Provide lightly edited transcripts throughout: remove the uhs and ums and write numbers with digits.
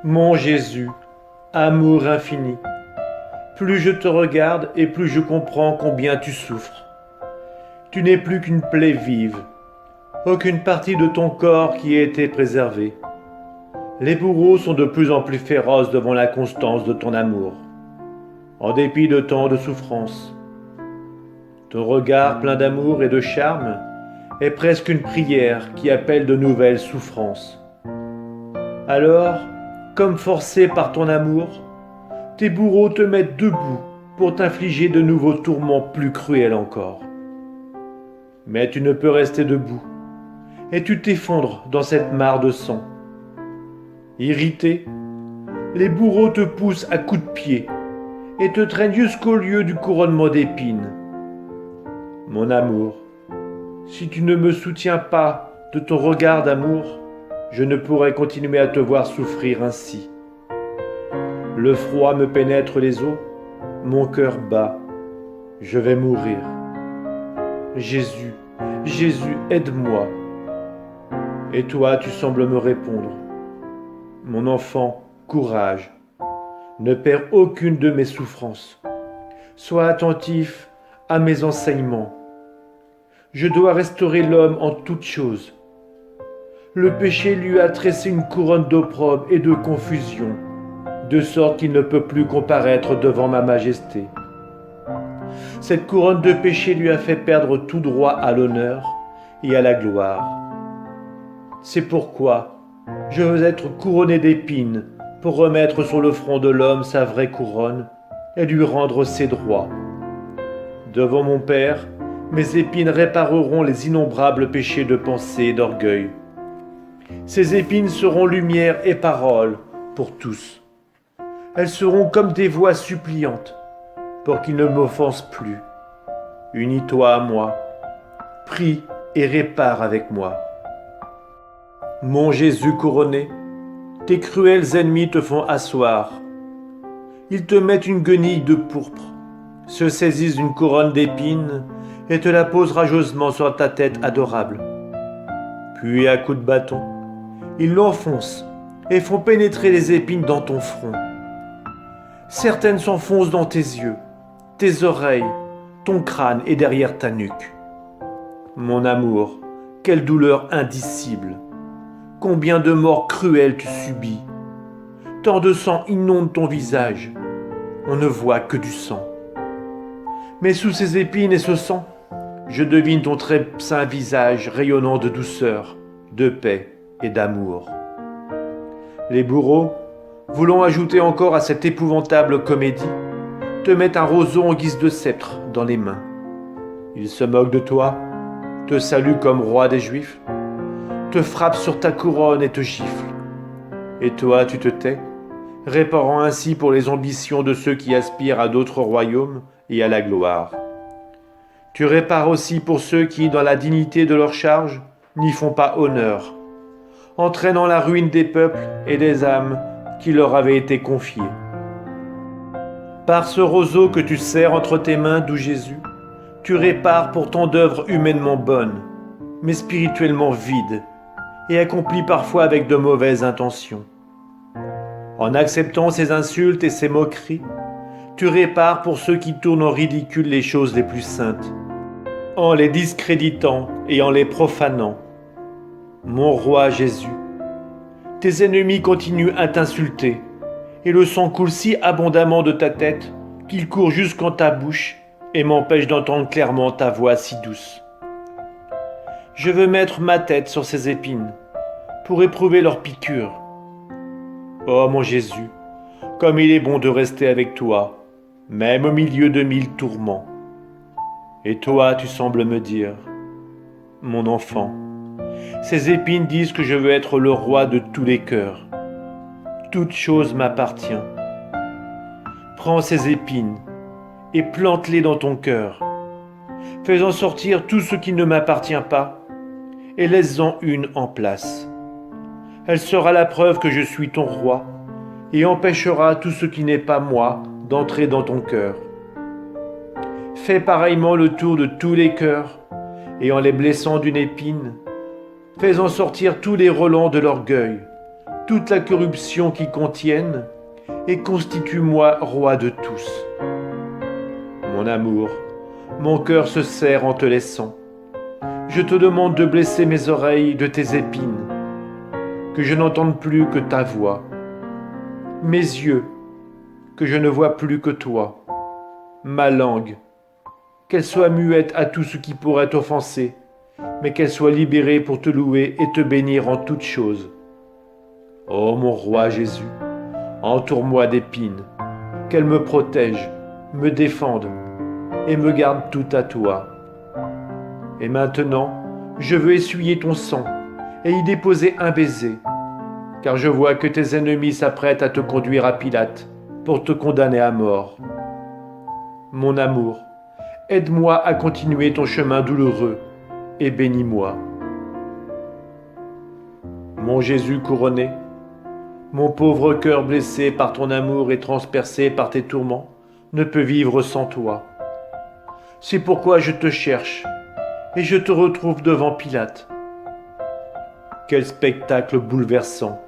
Mon Jésus, amour infini, plus je te regarde et plus je comprends combien tu souffres. Tu n'es plus qu'une plaie vive, aucune partie de ton corps qui ait été préservée. Les bourreaux sont de plus en plus féroces devant la constance de ton amour, en dépit de tant de souffrances. Ton regard plein d'amour et de charme est presque une prière qui appelle de nouvelles souffrances. Alors, comme forcé par ton amour, tes bourreaux te mettent debout pour t'infliger de nouveaux tourments plus cruels encore. Mais tu ne peux rester debout, et tu t'effondres dans cette mare de sang. Irrité, les bourreaux te poussent à coups de pied et te traînent jusqu'au lieu du couronnement d'épines. Mon amour, si tu ne me soutiens pas de ton regard d'amour, je ne pourrais continuer à te voir souffrir ainsi. Le froid me pénètre les os, mon cœur bat, je vais mourir. Jésus, Jésus, aide-moi. Et toi, tu sembles me répondre. Mon enfant, courage. Ne perds aucune de mes souffrances. Sois attentif à mes enseignements. Je dois restaurer l'homme en toutes choses. Le péché lui a tressé une couronne d'opprobre et de confusion, de sorte qu'il ne peut plus comparaître devant ma majesté. Cette couronne de péché lui a fait perdre tout droit à l'honneur et à la gloire. C'est pourquoi je veux être couronné d'épines pour remettre sur le front de l'homme sa vraie couronne et lui rendre ses droits. Devant mon Père, mes épines répareront les innombrables péchés de pensée et d'orgueil. Ces épines seront lumière et parole pour tous. Elles seront comme des voix suppliantes pour qu'ils ne m'offensent plus. Unis-toi à moi, prie et répare avec moi. Mon Jésus couronné, tes cruels ennemis te font asseoir. Ils te mettent une guenille de pourpre, se saisissent d'une couronne d'épines et te la posent rageusement sur ta tête adorable. Puis à coups de bâton, ils l'enfoncent et font pénétrer les épines dans ton front. Certaines s'enfoncent dans tes yeux, tes oreilles, ton crâne et derrière ta nuque. Mon amour, quelle douleur indicible! Combien de morts cruelles tu subis! Tant de sang inonde ton visage, on ne voit que du sang. Mais sous ces épines et ce sang, je devine ton très saint visage rayonnant de douceur, de paix et d'amour. Les bourreaux, voulant ajouter encore à cette épouvantable comédie, te mettent un roseau en guise de sceptre dans les mains. Ils se moquent de toi, te saluent comme roi des Juifs, te frappent sur ta couronne et te giflent. Et toi, tu te tais, réparant ainsi pour les ambitions de ceux qui aspirent à d'autres royaumes et à la gloire. Tu répares aussi pour ceux qui, dans la dignité de leur charge, n'y font pas honneur, entraînant la ruine des peuples et des âmes qui leur avaient été confiées. Par ce roseau que tu serres entre tes mains, doux Jésus, tu répares pour tant d'œuvres humainement bonnes, mais spirituellement vides, et accomplies parfois avec de mauvaises intentions. En acceptant ces insultes et ces moqueries, tu répares pour ceux qui tournent en ridicule les choses les plus saintes, en les discréditant et en les profanant. Mon roi Jésus, tes ennemis continuent à t'insulter, et le sang coule si abondamment de ta tête qu'il court jusqu'en ta bouche et m'empêche d'entendre clairement ta voix si douce. Je veux mettre ma tête sur ces épines pour éprouver leurs piqûres. Oh mon Jésus, comme il est bon de rester avec toi, même au milieu de 1000 tourments. Et toi, tu sembles me dire, mon enfant, ces épines disent que je veux être le roi de tous les cœurs. Toute chose m'appartient. Prends ces épines et plante-les dans ton cœur. Fais-en sortir tout ce qui ne m'appartient pas et laisse-en une en place. Elle sera la preuve que je suis ton roi et empêchera tout ce qui n'est pas moi d'entrer dans ton cœur. Fais pareillement le tour de tous les cœurs et en les blessant d'une épine, fais-en sortir tous les relents de l'orgueil, toute la corruption qu'ils contiennent, et constitue-moi roi de tous. Mon amour, mon cœur se serre en te laissant. Je te demande de blesser mes oreilles de tes épines, que je n'entende plus que ta voix. Mes yeux, que je ne vois plus que toi. Ma langue, qu'elle soit muette à tout ce qui pourrait t'offenser, mais qu'elle soit libérée pour te louer et te bénir en toutes choses. Ô mon roi Jésus, entoure-moi d'épines, qu'elle me protège, me défende et me garde tout à toi. Et maintenant, je veux essuyer ton sang et y déposer un baiser, car je vois que tes ennemis s'apprêtent à te conduire à Pilate pour te condamner à mort. Mon amour, aide-moi à continuer ton chemin douloureux et bénis-moi. Mon Jésus couronné, mon pauvre cœur blessé par ton amour et transpercé par tes tourments ne peut vivre sans toi. C'est pourquoi je te cherche et je te retrouve devant Pilate. Quel spectacle bouleversant!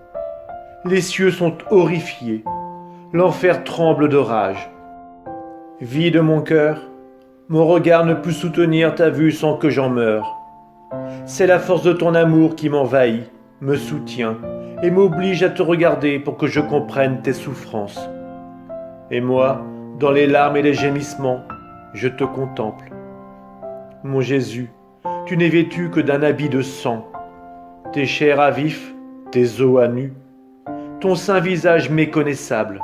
Les cieux sont horrifiés, l'enfer tremble de rage. Vide mon cœur, mon regard ne peut soutenir ta vue sans que j'en meure. C'est la force de ton amour qui m'envahit, me soutient et m'oblige à te regarder pour que je comprenne tes souffrances. Et moi, dans les larmes et les gémissements, je te contemple. Mon Jésus, tu n'es vêtu que d'un habit de sang, tes chairs à vif, tes os à nu, ton saint visage méconnaissable.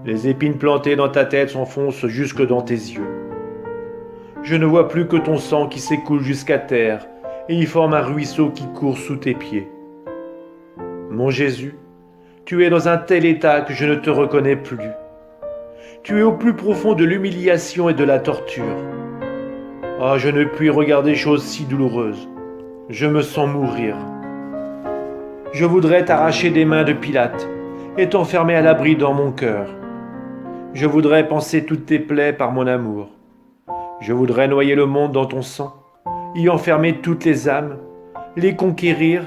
Les épines plantées dans ta tête s'enfoncent jusque dans tes yeux. Je ne vois plus que ton sang qui s'écoule jusqu'à terre et y forme un ruisseau qui court sous tes pieds. Mon Jésus, tu es dans un tel état que je ne te reconnais plus. Tu es au plus profond de l'humiliation et de la torture. Ah, je ne puis regarder chose si douloureuse. Je me sens mourir. Je voudrais t'arracher des mains de Pilate et t'enfermer à l'abri dans mon cœur. Je voudrais panser toutes tes plaies par mon amour. Je voudrais noyer le monde dans ton sang, y enfermer toutes les âmes, les conquérir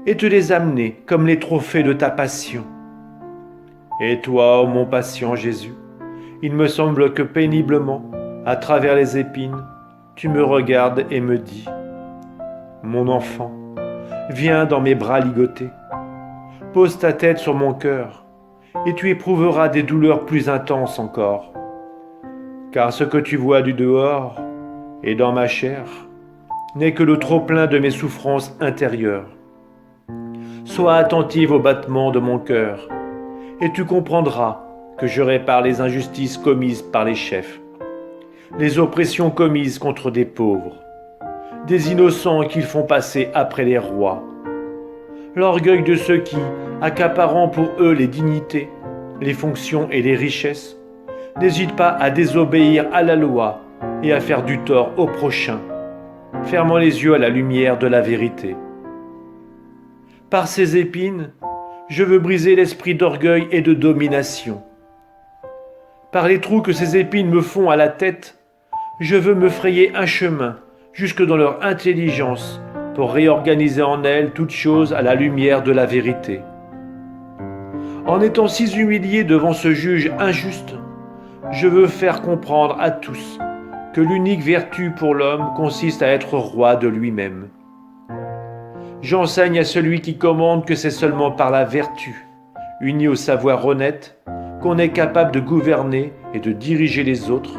et te les amener comme les trophées de ta passion. Et toi, ô mon patient Jésus, il me semble que péniblement, à travers les épines, tu me regardes et me dis « Mon enfant, viens dans mes bras ligotés, pose ta tête sur mon cœur, et tu éprouveras des douleurs plus intenses encore. Car ce que tu vois du dehors et dans ma chair n'est que le trop-plein de mes souffrances intérieures. Sois attentive au battement de mon cœur, et tu comprendras que je répare les injustices commises par les chefs, les oppressions commises contre des pauvres, des innocents qu'ils font passer après les rois, l'orgueil de ceux qui, accaparant pour eux les dignités, les fonctions et les richesses, n'hésitent pas à désobéir à la loi et à faire du tort au prochain, fermant les yeux à la lumière de la vérité. Par ces épines, je veux briser l'esprit d'orgueil et de domination. Par les trous que ces épines me font à la tête, je veux me frayer un chemin jusque dans leur intelligence pour réorganiser en elles toutes choses à la lumière de la vérité. En étant si humilié devant ce juge injuste, je veux faire comprendre à tous que l'unique vertu pour l'homme consiste à être roi de lui-même. J'enseigne à celui qui commande que c'est seulement par la vertu, unie au savoir honnête, qu'on est capable de gouverner et de diriger les autres,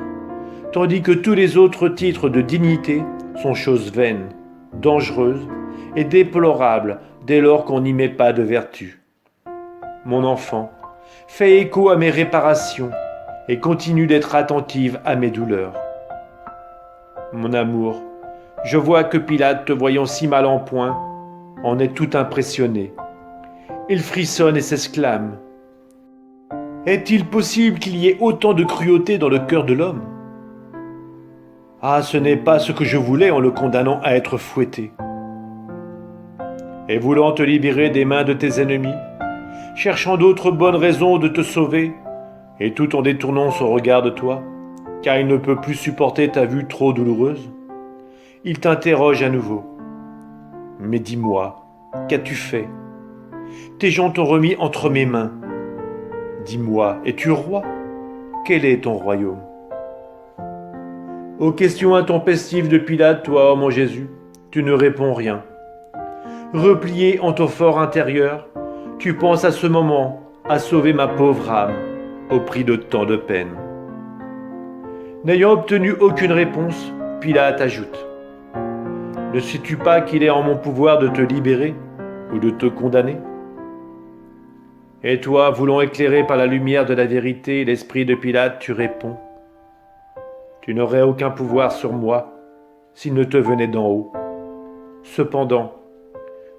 tandis que tous les autres titres de dignité sont choses vaines, dangereuses et déplorables dès lors qu'on n'y met pas de vertu. Mon enfant, fais écho à mes réparations et continue d'être attentive à mes douleurs. Mon amour, je vois que Pilate, te voyant si mal en point, en est tout impressionné. Il frissonne et s'exclame. Est-il possible qu'il y ait autant de cruauté dans le cœur de l'homme ? Ah, ce n'est pas ce que je voulais en le condamnant à être fouetté. Et voulant te libérer des mains de tes ennemis, cherchant d'autres bonnes raisons de te sauver, et tout en détournant son regard de toi, car il ne peut plus supporter ta vue trop douloureuse, il t'interroge à nouveau. Mais dis-moi, qu'as-tu fait ? Tes gens t'ont remis entre mes mains. Dis-moi, es-tu roi? Quel est ton royaume? Aux questions intempestives de Pilate, toi, ô mon Jésus, tu ne réponds rien. Replié en ton fort intérieur, tu penses à ce moment à sauver ma pauvre âme, au prix de tant de peine. N'ayant obtenu aucune réponse, Pilate ajoute: Ne sais-tu pas qu'il est en mon pouvoir de te libérer ou de te condamner? Et toi, voulant éclairer par la lumière de la vérité l'esprit de Pilate, tu réponds: Tu n'aurais aucun pouvoir sur moi s'il ne te venait d'en haut. Cependant,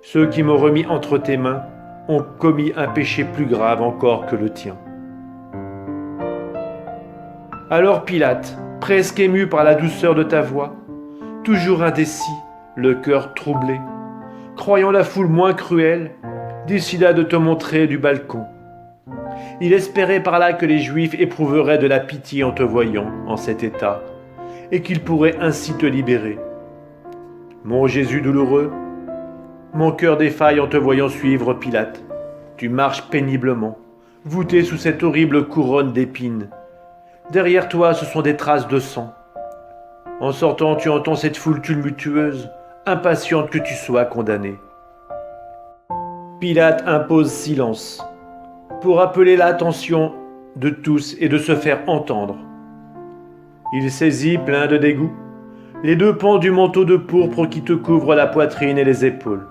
ceux qui m'ont remis entre tes mains ont commis un péché plus grave encore que le tien. Alors Pilate, presque ému par la douceur de ta voix, toujours indécis, le cœur troublé, croyant la foule moins cruelle, décida de te montrer du balcon. Il espérait par là que les Juifs éprouveraient de la pitié en te voyant en cet état, et qu'ils pourraient ainsi te libérer. Mon Jésus douloureux, mon cœur défaille en te voyant suivre Pilate. Tu marches péniblement, voûté sous cette horrible couronne d'épines. Derrière toi, ce sont des traces de sang. En sortant, tu entends cette foule tumultueuse, impatiente que tu sois condamné. Pilate impose silence, pour appeler l'attention de tous et de se faire entendre. Il saisit, plein de dégoût, les deux pans du manteau de pourpre qui te couvre la poitrine et les épaules.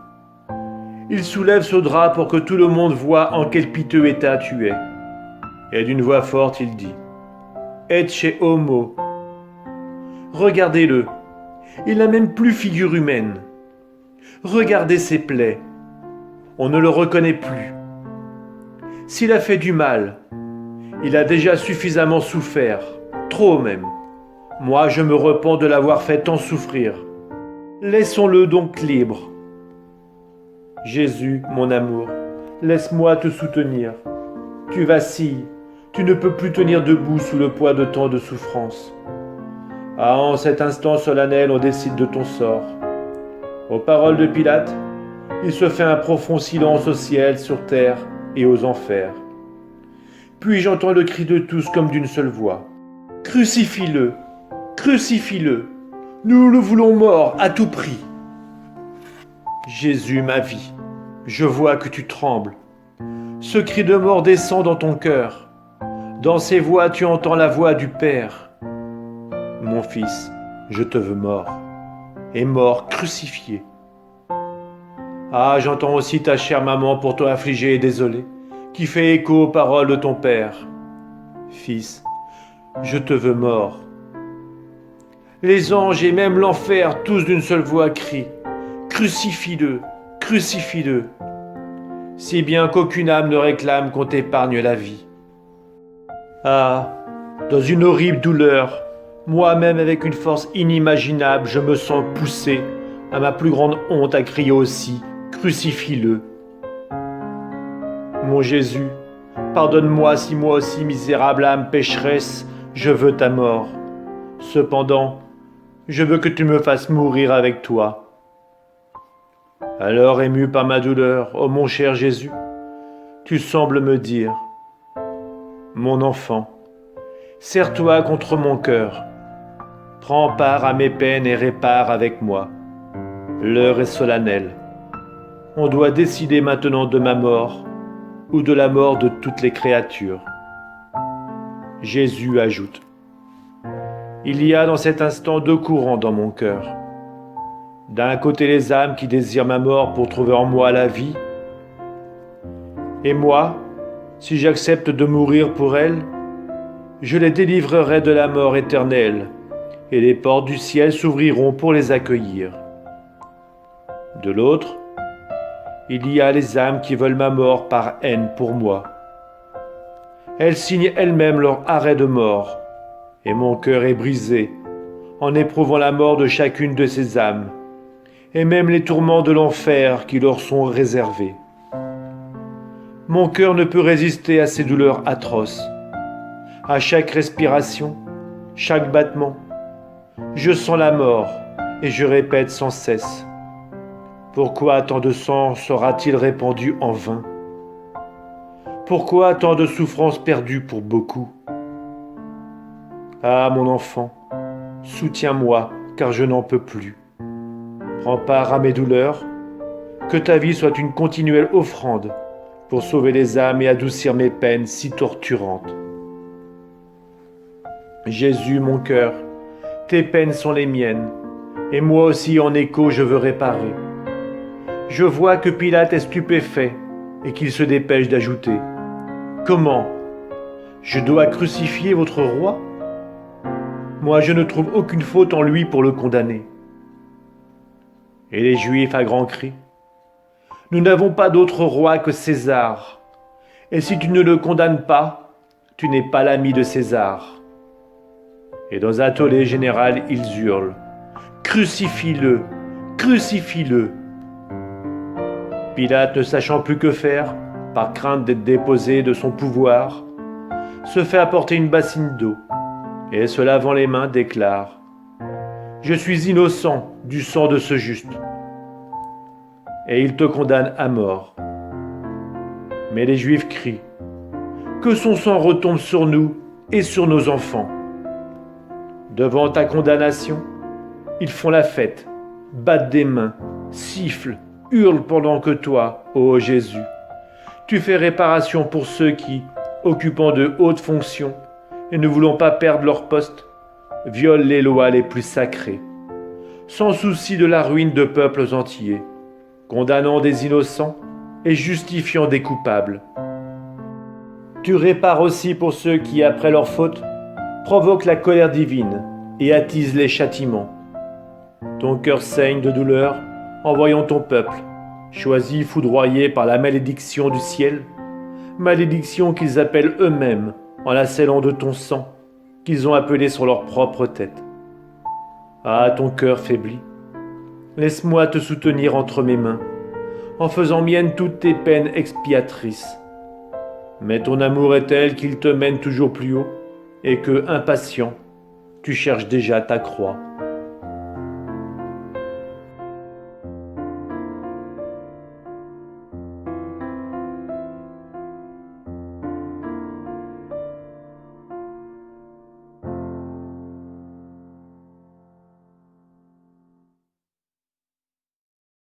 Il soulève ce drap pour que tout le monde voie en quel piteux état tu es. Et d'une voix forte, il dit: Ecce homo. Regardez-le, il n'a même plus figure humaine. Regardez ses plaies, on ne le reconnaît plus. S'il a fait du mal, il a déjà suffisamment souffert, trop même. Moi, je me repens de l'avoir fait tant souffrir. Laissons-le donc libre. Jésus, mon amour, laisse-moi te soutenir. Tu vacilles, tu ne peux plus tenir debout sous le poids de tant de souffrances. Ah, en cet instant solennel, on décide de ton sort. Aux paroles de Pilate, il se fait un profond silence au ciel, sur terre et aux enfers. Puis j'entends le cri de tous comme d'une seule voix: Crucifie-le! Crucifie-le! Nous le voulons mort à tout prix! Jésus, ma vie, je vois que tu trembles. Ce cri de mort descend dans ton cœur. Dans ces voix, tu entends la voix du Père. Mon fils, je te veux mort, et mort crucifié. Ah, j'entends aussi ta chère maman pour toi affligée et désolée, qui fait écho aux paroles de ton Père. Fils, je te veux mort. Les anges et même l'enfer, tous d'une seule voix, crient: Crucifie-le, crucifie-le, si bien qu'aucune âme ne réclame qu'on t'épargne la vie. Ah, dans une horrible douleur, moi-même avec une force inimaginable, je me sens poussé, à ma plus grande honte, à crier aussi: Crucifie-le. Mon Jésus, pardonne-moi si moi aussi, misérable âme pécheresse, je veux ta mort. Cependant, je veux que tu me fasses mourir avec toi. Alors, ému par ma douleur, ô mon cher Jésus, tu sembles me dire: Mon enfant, serre-toi contre mon cœur, prends part à mes peines et répare avec moi. L'heure est solennelle. On doit décider maintenant de ma mort ou de la mort de toutes les créatures. Jésus ajoute: Il y a dans cet instant deux courants dans mon cœur. D'un côté les âmes qui désirent ma mort pour trouver en moi la vie. Et moi, si j'accepte de mourir pour elles, je les délivrerai de la mort éternelle, et les portes du ciel s'ouvriront pour les accueillir. De l'autre, il y a les âmes qui veulent ma mort par haine pour moi. Elles signent elles-mêmes leur arrêt de mort, et mon cœur est brisé en éprouvant la mort de chacune de ces âmes, et même les tourments de l'enfer qui leur sont réservés. Mon cœur ne peut résister à ces douleurs atroces. À chaque respiration, chaque battement, je sens la mort et je répète sans cesse: Pourquoi tant de sang sera-t-il répandu en vain ? Pourquoi tant de souffrances perdues pour beaucoup? Ah, mon enfant, soutiens-moi, car je n'en peux plus. Prends part à mes douleurs, que ta vie soit une continuelle offrande pour sauver les âmes et adoucir mes peines si torturantes. Jésus, mon cœur, tes peines sont les miennes, et moi aussi en écho je veux réparer. Je vois que Pilate est stupéfait et qu'il se dépêche d'ajouter: Comment? Je dois crucifier votre roi? Moi je ne trouve aucune faute en lui pour le condamner. Et les Juifs à grands cris: Nous n'avons pas d'autre roi que César, et si tu ne le condamnes pas, tu n'es pas l'ami de César. Et dans un tollé général, ils hurlent: Crucifie-le! Crucifie-le! Pilate, ne sachant plus que faire, par crainte d'être déposé de son pouvoir, se fait apporter une bassine d'eau, et se lavant les mains déclare: Je suis innocent du sang de ce juste. Et il te condamne à mort. Mais les Juifs crient: Que son sang retombe sur nous et sur nos enfants. Devant ta condamnation, ils font la fête, battent des mains, sifflent, hurlent pendant que toi, ô Jésus, tu fais réparation pour ceux qui, occupant de hautes fonctions et ne voulant pas perdre leur poste, violent les lois les plus sacrées, sans souci de la ruine de peuples entiers, condamnant des innocents et justifiant des coupables. Tu répares aussi pour ceux qui, après leur faute, provoquent la colère divine et attisent les châtiments. Ton cœur saigne de douleur en voyant ton peuple, choisi foudroyé par la malédiction du ciel, malédiction qu'ils appellent eux-mêmes en la scellant de ton sang, qu'ils ont appelé sur leur propre tête. Ah, ton cœur faibli, laisse-moi te soutenir entre mes mains, en faisant mienne toutes tes peines expiatrices. Mais ton amour est tel qu'il te mène toujours plus haut, et que, impatient, tu cherches déjà ta croix.